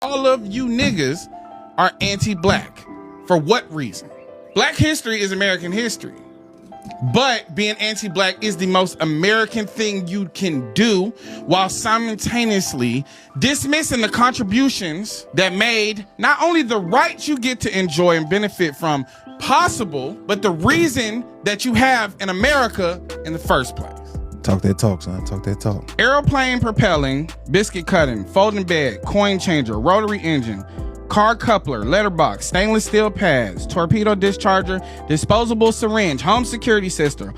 all of you niggas are anti-black. For what reason? Black history is American history. But being anti-black is the most American thing you can do while simultaneously dismissing the contributions that made not only the rights you get to enjoy and benefit from possible, but the reason that you have in America in the first place. Talk that talk, son. Talk that talk. Aeroplane propelling, biscuit cutting, folding bed, coin changer, rotary engine, car coupler, letterbox, stainless steel pads, torpedo discharger, disposable syringe, home security system,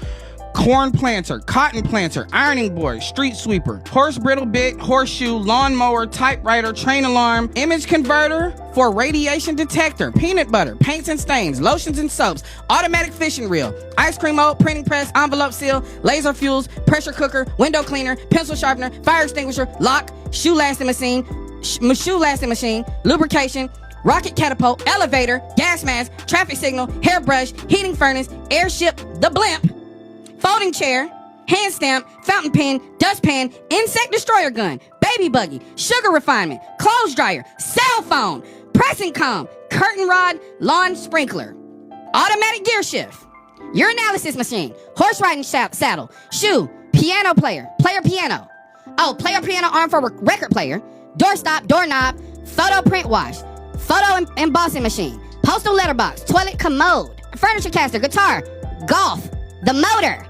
corn planter, cotton planter, ironing board, street sweeper, horse bridle bit, horseshoe, lawnmower, typewriter, train alarm, image converter for radiation detector, peanut butter, paints and stains, lotions and soaps, automatic fishing reel, ice cream mold, printing press, envelope seal, laser fuse, pressure cooker, window cleaner, pencil sharpener, fire extinguisher, lock, shoe lasting machine, lubrication, rocket catapult, elevator, gas mask, traffic signal, hairbrush, heating furnace, airship, the blimp, folding chair, hand stamp, fountain pen, dustpan, insect destroyer gun, baby buggy, sugar refinement, clothes dryer, cell phone, pressing comb, curtain rod, lawn sprinkler, automatic gear shift, urinalysis machine, horse riding saddle, shoe, piano player, player piano. Oh, player piano arm for record player, doorstop, doorknob, photo print wash, photo embossing machine, postal letterbox, toilet commode, furniture caster, guitar, golf, the motor,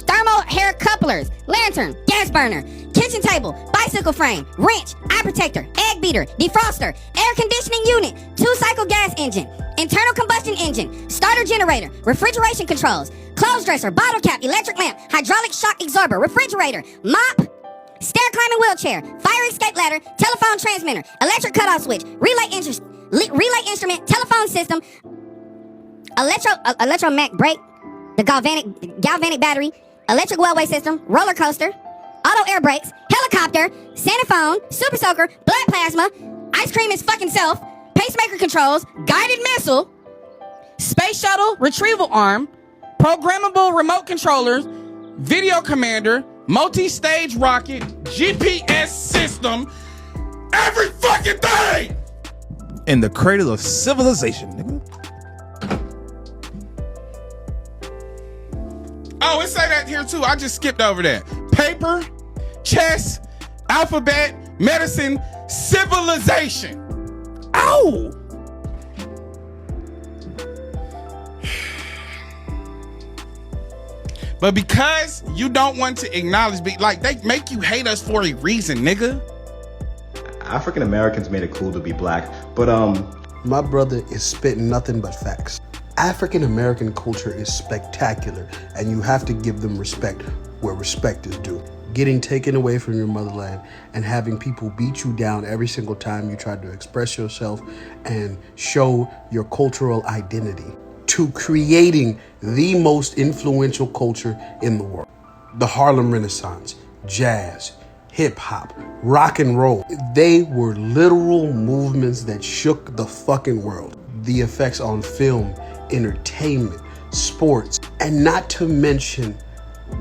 thermal hair couplers, lantern, gas burner, kitchen table, bicycle frame, wrench, eye protector, egg beater, defroster, air conditioning unit, 2-cycle gas engine, internal combustion engine, starter generator, refrigeration controls, clothes dresser, bottle cap, electric lamp, hydraulic shock absorber, refrigerator, mop, stair climbing wheelchair, fire escape ladder, telephone transmitter, electric cutoff switch, relay instrument, telephone system, electromagnetic brake, the galvanic battery, electric railway system, roller coaster, auto air brakes, helicopter, Santa phone, super soaker, blood plasma, ice cream is fucking self, pacemaker controls, guided missile, space shuttle, retrieval arm, programmable remote controllers, video commander, multi-stage rocket, GPS system, every fucking thing! In the cradle of civilization, nigga. Oh, it say that here too. I just skipped over that. Paper, chess, alphabet, medicine, civilization. Ow! But because you don't want to acknowledge, like, they make you hate us for a reason, nigga. African Americans made it cool to be black, but my brother is spitting nothing but facts. African American culture is spectacular, and you have to give them respect where respect is due. Getting taken away from your motherland and having people beat you down every single time you try to express yourself and show your cultural identity, to creating the most influential culture in the world. The Harlem Renaissance, jazz, hip hop, rock and roll. They were literal movements that shook the fucking world. The effects on film, entertainment, sports, and not to mention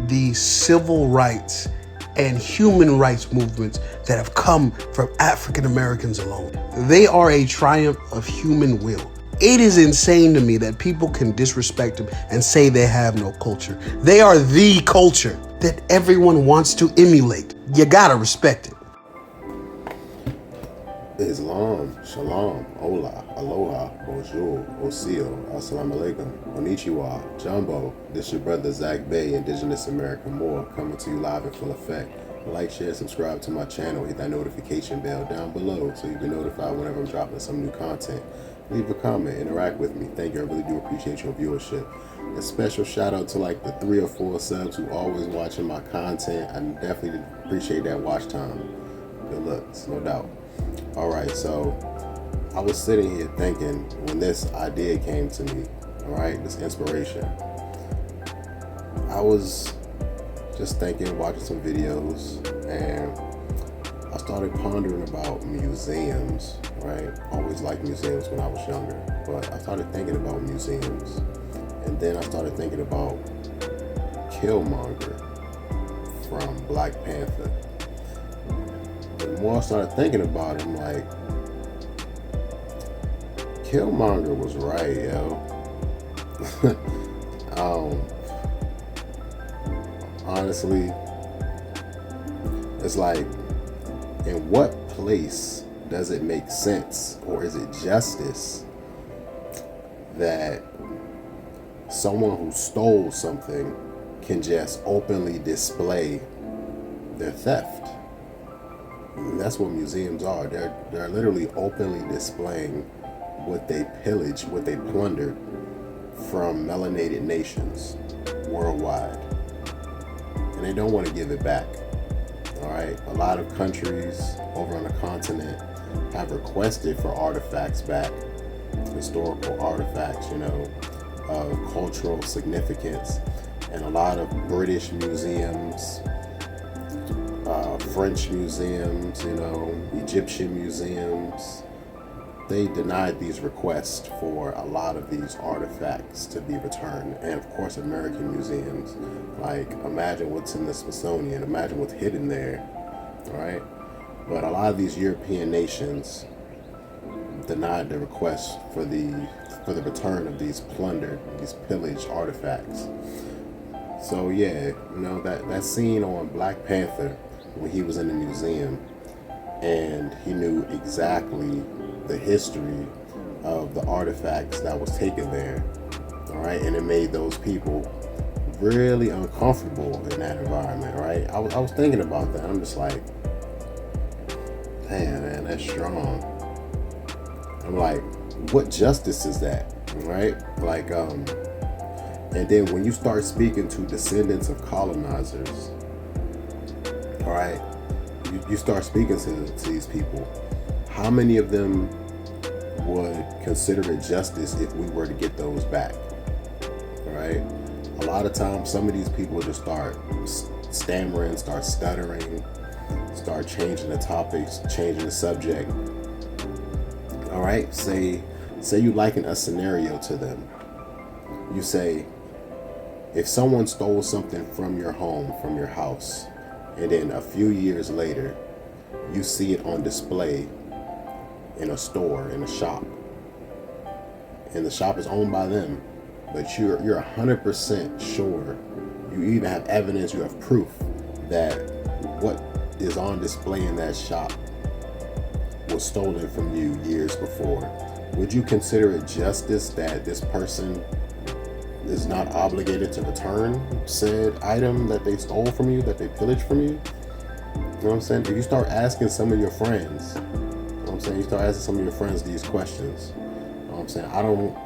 the civil rights and human rights movements that have come from African Americans alone. They are a triumph of human will. It is insane to me that people can disrespect them and say they have no culture. They are the culture that everyone wants to emulate. You gotta respect it. Islam, shalom, hola, aloha, bonjour, osio, assalamu alaikum, konnichiwa, jumbo. This your brother Zach Bay, Indigenous American Moor, coming to you live in full effect. Like, share, subscribe to my channel, hit that notification bell down below so you can be notified whenever I'm dropping some new content. Leave a comment, interact with me. Thank you, I really do appreciate your viewership. A special shout out to like the 3 or 4 subs who always watching my content. I definitely appreciate that watch time. Good looks, no doubt. Alright, so I was sitting here thinking when this idea came to me, alright, this inspiration. I was just thinking, watching some videos, and I started pondering about museums, right? Always liked museums when I was younger, but I started thinking about museums. And then I started thinking about Kilmonger from Black Panther. The more I started thinking about it, I'm like, Kilmonger was right, yo. Honestly, it's like, in what place does it make sense, or is it justice that someone who stole something can just openly display their theft? And that's what museums are. They're literally openly displaying what they pillaged, what they plundered from melanated nations worldwide. And they don't want to give it back. All right, a lot of countries over on the continent have requested for artifacts back, historical artifacts, of cultural significance. And a lot of British museums, French museums, Egyptian museums, they denied these requests for a lot of these artifacts to be returned. And of course, American museums, like, imagine what's in the Smithsonian, imagine what's hidden there, all right? But a lot of these European nations denied the request for the return of these plundered, these pillaged artifacts. So yeah, that scene on Black Panther when he was in the museum and he knew exactly the history of the artifacts that was taken there, all right, and it made those people really uncomfortable in that environment, right? I was thinking about that. I'm just like, damn, man, that's strong. I'm like, what justice is that, right? Like, and then when you start speaking to descendants of colonizers, all right, you start speaking to these people. How many of them would consider it justice if we were to get those back? All right. A lot of times, some of these people just start stammering, start stuttering, start changing the topics, changing the subject. All right. Say you liken a scenario to them. You say, if someone stole something from your home, from your house, and then a few years later, you see it on display in a store, in a shop, and the shop is owned by them, but you're 100% sure, you even have evidence, you have proof that what is on display in that shop was stolen from you years before. Would you consider it justice that this person is not obligated to return said item that they stole from you, that they pillaged from you? You know what I'm saying? If you start asking some of your friends, you start asking some of your friends these questions, you know what I'm saying? I don't,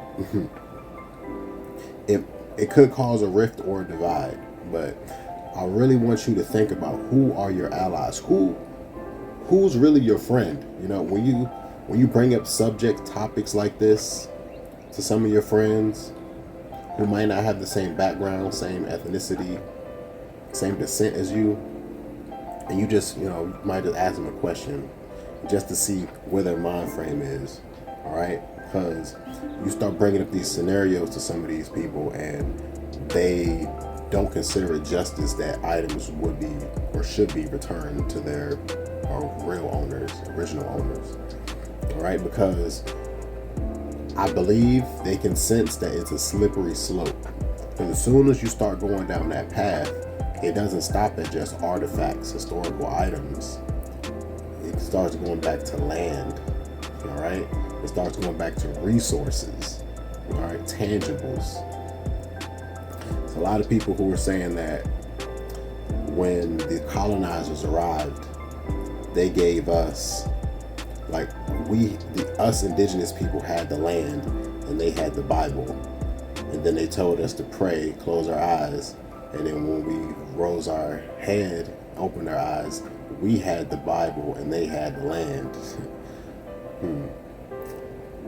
it could cause a rift or a divide, but I really want you to think about, who are your allies? Who's really your friend? When you bring up topics like this to some of your friends who might not have the same background, same ethnicity, same descent as you, and you just, you might just ask them a question just to see where their mind frame is, all right? Because you start bringing up these scenarios to some of these people and they don't consider it justice that items would be or should be returned to their real owners, original owners, all right? Because I believe they can sense that it's a slippery slope. Because as soon as you start going down that path, it doesn't stop at just artifacts, historical items. It starts going back to land, all right? It starts going back to resources, all right, tangibles. There's a lot of people who are saying that when the colonizers arrived, they gave us, like, us indigenous people had the land and they had the Bible. And then they told us to pray, close our eyes. And then when we rose our head, opened our eyes, we had the Bible and they had the land.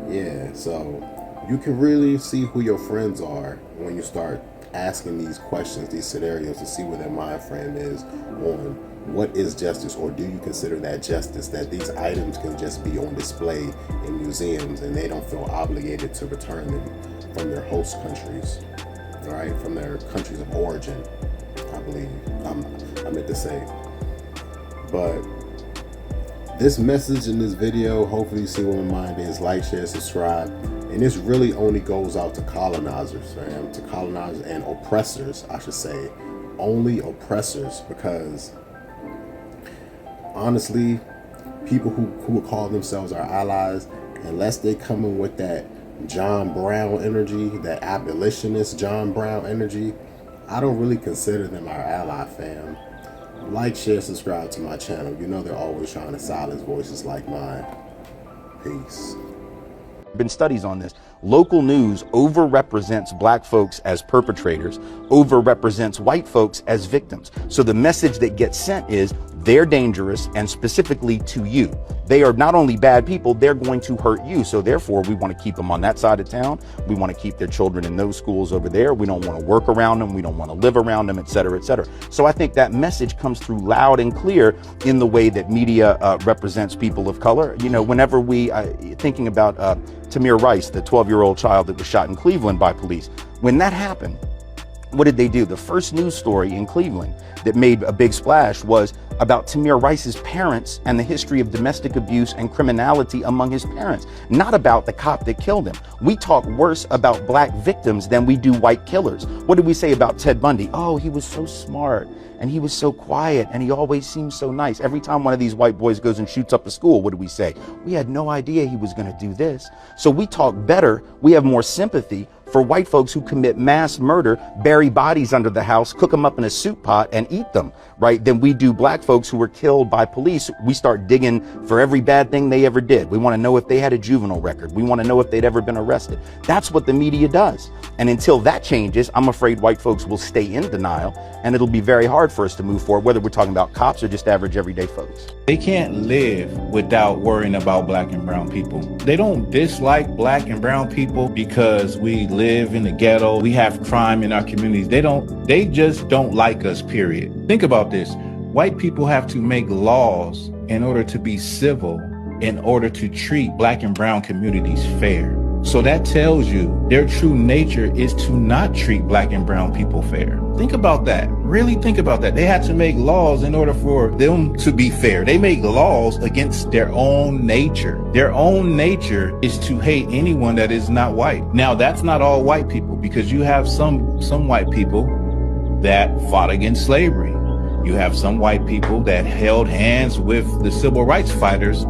Yeah, so you can really see who your friends are when you start asking these questions, these scenarios, to see where their mind frame is on what is justice, or do you consider that justice that these items can just be on display in museums and they don't feel obligated to return them from their host countries, all right, from their countries of origin, I believe I meant to say. But This message in this video, hopefully you see what my mind is. Like, share, subscribe. And this really only goes out to colonizers, fam. To colonizers and oppressors, I should say. Only oppressors, because honestly, people who would call themselves our allies, unless they come in with that John Brown energy, that abolitionist John Brown energy, I don't really consider them our ally, fam. Like, share, subscribe to my channel. You know they're always trying to silence voices like mine. Peace. Been studies on this. Local news overrepresents black folks as perpetrators, overrepresents white folks as victims. So the message that gets sent is they're dangerous, and specifically to you. They are not only bad people, they're going to hurt you. So therefore, we want to keep them on that side of town. We want to keep their children in those schools over there. We don't want to work around them. We don't want to live around them, et cetera, et cetera. So I think that message comes through loud and clear in the way that media represents people of color. You know, whenever we, thinking about Tamir Rice, the 12-year-old child that was shot in Cleveland by police, when that happened, what did they do? The first news story in Cleveland that made a big splash was about Tamir Rice's parents and the history of domestic abuse and criminality among his parents, not about the cop that killed him. We talk worse about black victims than we do white killers. What did we say about Ted Bundy? Oh, he was so smart and he was so quiet and he always seemed so nice. Every time one of these white boys goes and shoots up a school, what do we say? We had no idea he was going to do this. So we talk better. We have more sympathy for white folks who commit mass murder, bury bodies under the house, cook them up in a soup pot and eat them, right? Than we do black folks who were killed by police. We start digging for every bad thing they ever did. We want to know if they had a juvenile record. We want to know if they'd ever been arrested. That's what the media does. And until that changes, I'm afraid white folks will stay in denial, and it'll be very hard for us to move forward, whether we're talking about cops or just average everyday folks. They can't live without worrying about black and brown people. They don't dislike black and brown people because we live in the ghetto, we have crime in our communities. They just don't like us, period. Think about this. White people have to make laws in order to be civil, in order to treat black and brown communities fair. So that tells you their true nature is to not treat black and brown people fair. Think about that. Really think about that. They have to make laws in order for them to be fair. They make laws against their own nature. Their own nature is to hate anyone that is not white. Now, that's not all white people, because you have some white people that fought against slavery. You have some white people that held hands with the civil rights fighters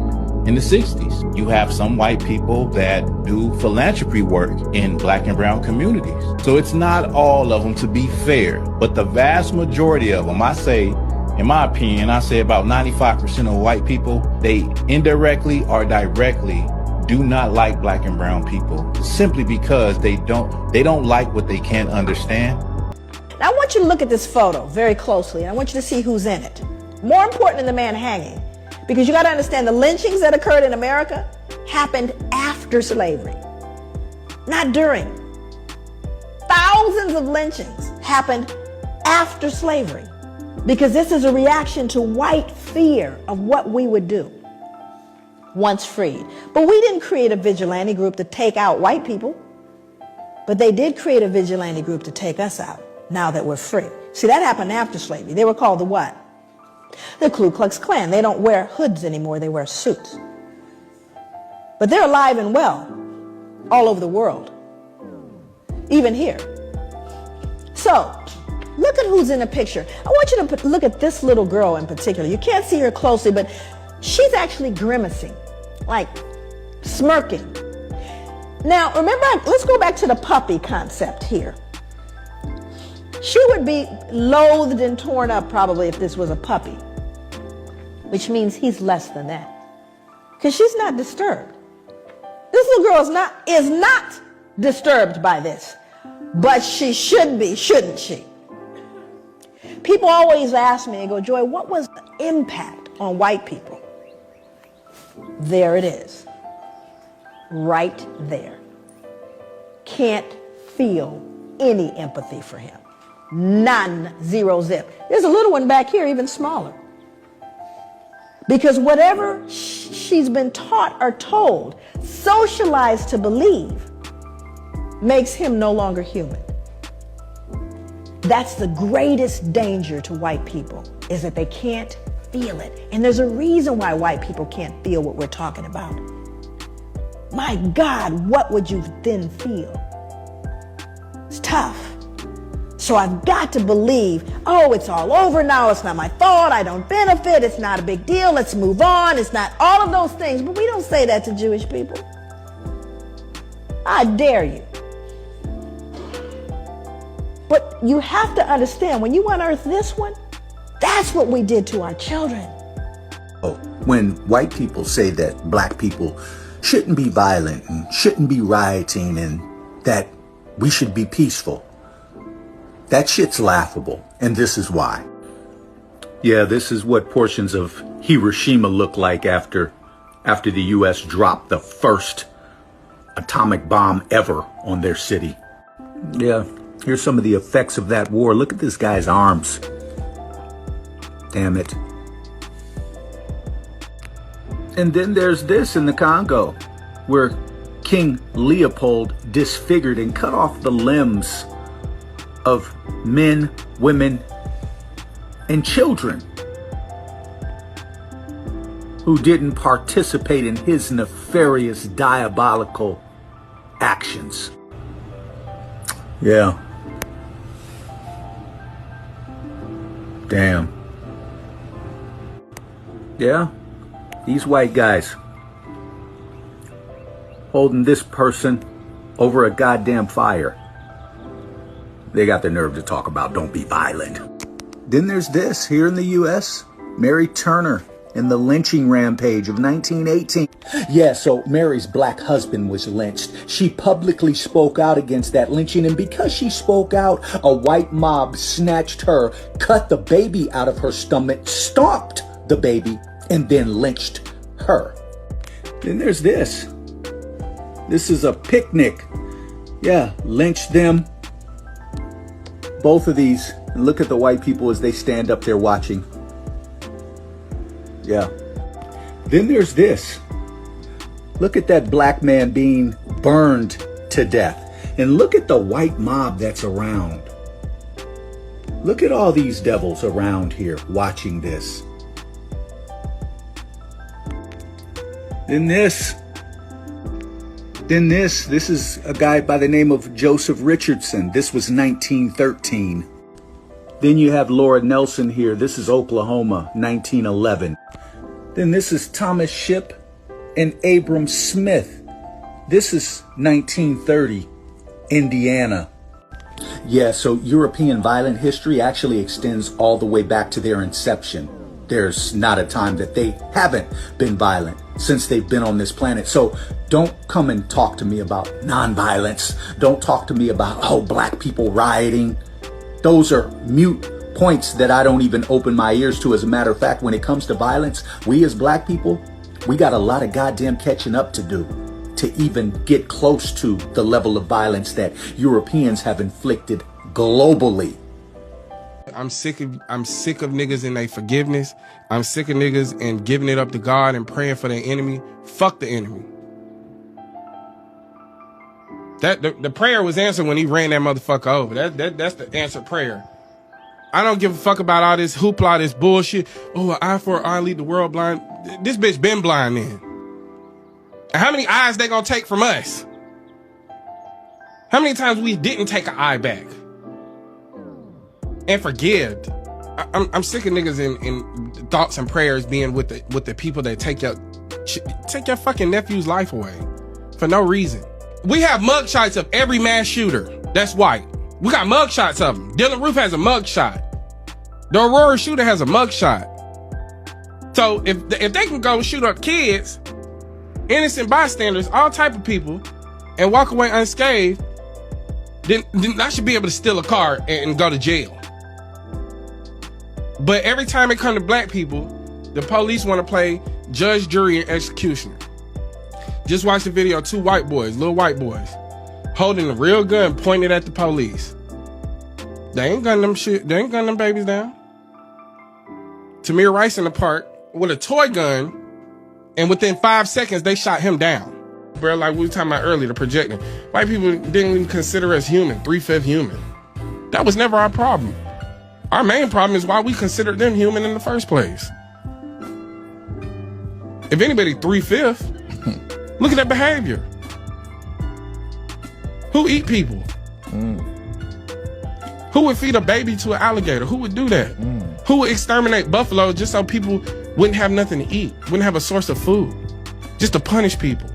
in the 60s. You have some white people that do philanthropy work in black and brown communities. So it's not all of them, to be fair, but the vast majority of them, I say, in my opinion, I say about 95% of white people, they indirectly or directly do not like black and brown people, simply because they don't like what they can't understand. Now I want you to look at this photo very closely, and I want you to see who's in it. More important than the man hanging, because you got to understand the lynchings that occurred in America happened after slavery, not during. Thousands of lynchings happened after slavery, because this is a reaction to white fear of what we would do once freed. But we didn't create a vigilante group to take out white people, but they did create a vigilante group to take us out now that we're free. See, that happened after slavery. They were called the what? The Ku Klux Klan. They don't wear hoods anymore, they wear suits. But they're alive and well all over the world, even here. So, look at who's in the picture. I want you to look at this little girl in particular. You can't see her closely, but she's actually grimacing, like smirking. Now, remember, let's go back to the puppy concept here. She would be loathed and torn up probably if this was a puppy, which means he's less than that, because she's not disturbed. This little girl is not disturbed by this, but she should be, shouldn't she? People always ask me, they go, Joy, what was the impact on white people? There it is, right there. Can't feel any empathy for him. None, zero, zip. There's a little one back here, even smaller. Because whatever she's been taught or told, socialized to believe, makes him no longer human. That's the greatest danger to white people, is that they can't feel it. And there's a reason why white people can't feel what we're talking about. My God, what would you then feel? It's tough. So I've got to believe, oh, it's all over now. It's not my fault. I don't benefit. It's not a big deal. Let's move on. It's not all of those things. But we don't say that to Jewish people. I dare you. But you have to understand, when you unearth this one, that's what we did to our children. When white people say that black people shouldn't be violent and shouldn't be rioting and that we should be peaceful, that shit's laughable, and this is why. Yeah, this is what portions of Hiroshima look like after the U.S. dropped the first atomic bomb ever on their city. Yeah, here's some of the effects of that war. Look at this guy's arms. Damn it. And then there's this in the Congo, where King Leopold disfigured and cut off the limbs of men, women, and children who didn't participate in his nefarious, diabolical actions. Yeah. Damn. Yeah, these white guys holding this person over a goddamn fire. They got the nerve to talk about don't be violent. Then there's this here in the U.S. Mary Turner in the lynching rampage of 1918. Yeah, so Mary's black husband was lynched. She publicly spoke out against that lynching, and because she spoke out, a white mob snatched her, cut the baby out of her stomach, stomped the baby, and then lynched her. Then there's this. This is a picnic. Yeah, lynch them. Both of these. And look at the white people as they stand up there watching. Yeah. Then there's this. Look at that black man being burned to death. And look at the white mob that's around. Look at all these devils around here watching this. Then this. This is a guy by the name of Joseph Richardson. This was 1913. Then you have Laura Nelson here. This is Oklahoma, 1911. Then this is Thomas Shipp and Abram Smith. This is 1930, Indiana. Yeah, so European violent history actually extends all the way back to their inception. There's not a time that they haven't been violent since they've been on this planet. So don't come and talk to me about nonviolence. Don't talk to me about, oh, black people rioting. Those are mute points that I don't even open my ears to. As a matter of fact, when it comes to violence, we as black people, we got a lot of goddamn catching up to do to even get close to the level of violence that Europeans have inflicted globally. I'm sick of niggas and their forgiveness. I'm sick of niggas and giving it up to God and praying for their enemy. Fuck the enemy. The prayer was answered when he ran that motherfucker over. That's the answered prayer. I don't give a fuck about all this hoopla, this bullshit. Oh, an eye for an eye lead the world blind. This bitch been blind then. And how many eyes they gonna take from us? How many times we didn't take an eye back? And forgive. I'm sick of niggas in thoughts and prayers being with the people that take your fucking nephew's life away for no reason. We have mugshots of every mass shooter that's white. We got mugshots of them. Dylan Roof has a mugshot. The Aurora shooter has a mugshot. So if they can go shoot up kids, innocent bystanders, all type of people, and walk away unscathed, then I should be able to steal a car and go to jail. But every time it comes to black people, the police want to play judge, jury, and executioner. Just watch the video of two white boys, little white boys, holding a real gun pointed at the police. They ain't gunning them babies down. Tamir Rice in the park with a toy gun, and within 5 seconds they shot him down. Bro, like we were talking about earlier, the projecting. White people didn't even consider us human, 3/5 human. That was never our problem. Our main problem is why we considered them human in the first place. If anybody 3/5, look at that behavior. Who eat people? Who would feed a baby to an alligator? Who would do that? Who would exterminate buffalo just so people wouldn't have nothing to eat, wouldn't have a source of food, just to punish people?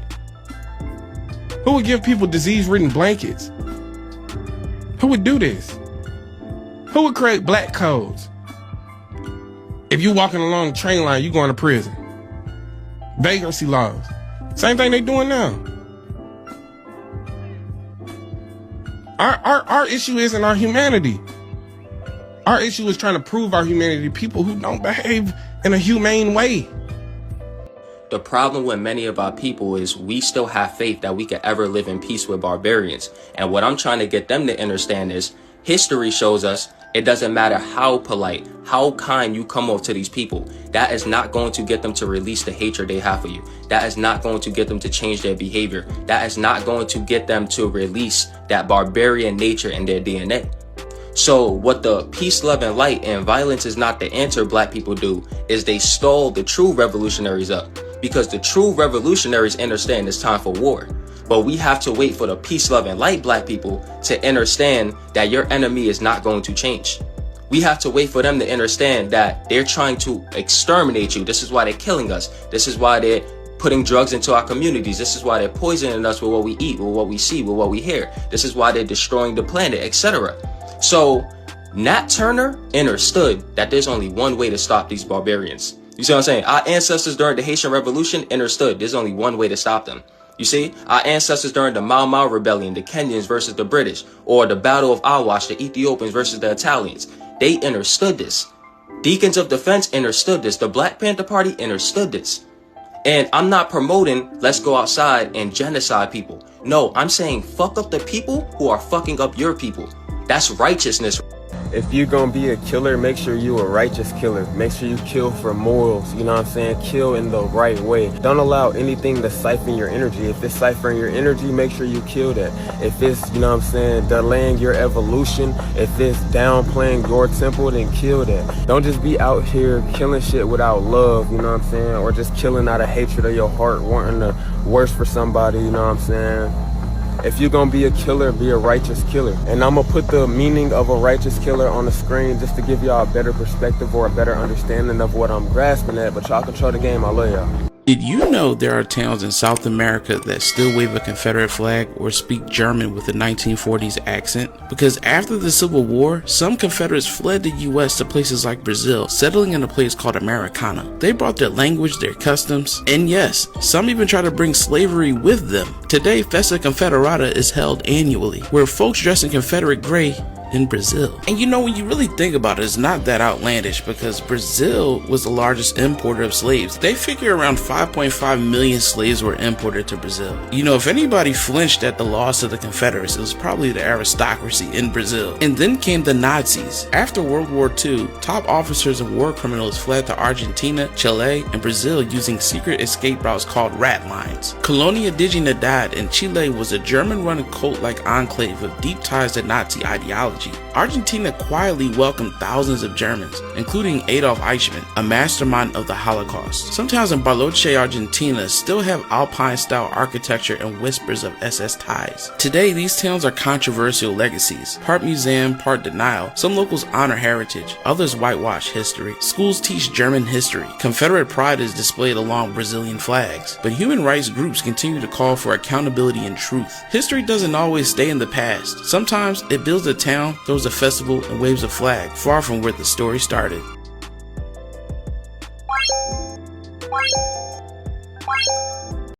Who would give people disease-ridden blankets? Who would do this? Who would create black codes? If you walking along the train line, you going to prison. Vagrancy laws. Same thing they doing now. Our issue isn't our humanity. Our issue is trying to prove our humanity to people who don't behave in a humane way. The problem with many of our people is we still have faith that we could ever live in peace with barbarians. And what I'm trying to get them to understand is history shows us it doesn't matter how polite, how kind you come off to these people. That is not going to get them to release the hatred they have for you. That is not going to get them to change their behavior. That is not going to get them to release that barbarian nature in their DNA. So what the peace, love, and light and violence is not the answer black people do is they stall the true revolutionaries up. Because the true revolutionaries understand it's time for war. But we have to wait for the peace, love, and light black people to understand that your enemy is not going to change. We have to wait for them to understand that they're trying to exterminate you. This is why they're killing us. This is why they're putting drugs into our communities. This is why they're poisoning us with what we eat, with what we see, with what we hear. This is why they're destroying the planet, etc. So Nat Turner understood that there's only one way to stop these barbarians. You see what I'm saying? Our ancestors during the Haitian Revolution understood there's only one way to stop them. You see, our ancestors during the Mau Mau Rebellion, the Kenyans versus the British, or the Battle of Awash, the Ethiopians versus the Italians, they understood this. Deacons of Defense understood this. The Black Panther Party understood this. And I'm not promoting let's go outside and genocide people. No, I'm saying fuck up the people who are fucking up your people. That's righteousness. If you're gonna be a killer, make sure you a righteous killer. Make sure you kill for morals, you know what I'm saying? Kill in the right way. Don't allow anything to siphon your energy. If it's siphoning your energy, make sure you kill that. If it's, you know what I'm saying, delaying your evolution, if it's downplaying your temple, then kill that. Don't just be out here killing shit without love, you know what I'm saying? Or just killing out of hatred of your heart, wanting the worst for somebody, you know what I'm saying? If you're gonna be a killer, be a righteous killer. And I'm gonna put the meaning of a righteous killer on the screen just to give y'all a better perspective or a better understanding of what I'm grasping at. But y'all control the game. I love y'all. Did you know there are towns in South America that still wave a Confederate flag or speak German with a 1940s accent? Because after the Civil War, some Confederates fled the US to places like Brazil, settling in a place called Americana. They brought their language, their customs, and yes, some even try to bring slavery with them. Today, Festa Confederata is held annually, where folks dress in Confederate gray in Brazil. And you know, when you really think about it, it's not that outlandish because Brazil was the largest importer of slaves. They figure around 5.5 million slaves were imported to Brazil. You know, if anybody flinched at the loss of the Confederates, it was probably the aristocracy in Brazil. And then came the Nazis. After World War II, top officers and war criminals fled to Argentina, Chile, and Brazil using secret escape routes called rat lines. Colonia Dignidad in Chile was a German-run cult-like enclave with deep ties to Nazi ideology. Argentina quietly welcomed thousands of Germans, including Adolf Eichmann, a mastermind of the Holocaust. Some towns in Bariloche, Argentina still have Alpine-style architecture and whispers of SS ties. Today, these towns are controversial legacies, part museum, part denial. Some locals honor heritage, others whitewash history. Schools teach German history. Confederate pride is displayed along Brazilian flags. But human rights groups continue to call for accountability and truth. History doesn't always stay in the past. Sometimes it builds a town, throws a festival, and waves a flag, far from where the story started.